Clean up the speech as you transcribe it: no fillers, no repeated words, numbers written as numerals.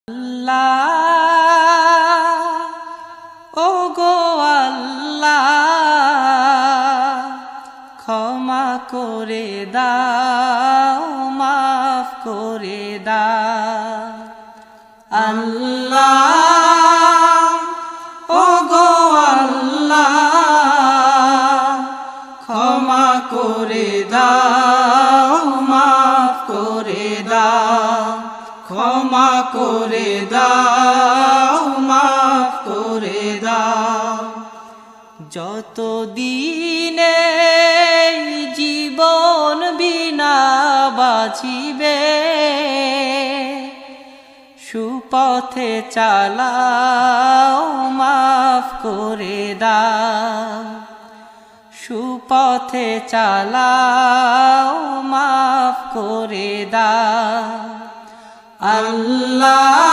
আল্লাহ ও গো আল্লাহ ক্ষমা করে দাও মাফ করে দাও আল্লাহ ও গো আল্লাহ ক্ষমা করে দাও মাফ করে দাও ক্ষমা করে দাও মাফ করে দাও যতদিনে জীবন বিনা বাঁচিবে সুপথে চালাও মাফ করে দাও সুপথে চালাও মাফ করে দাও আল্লাহ।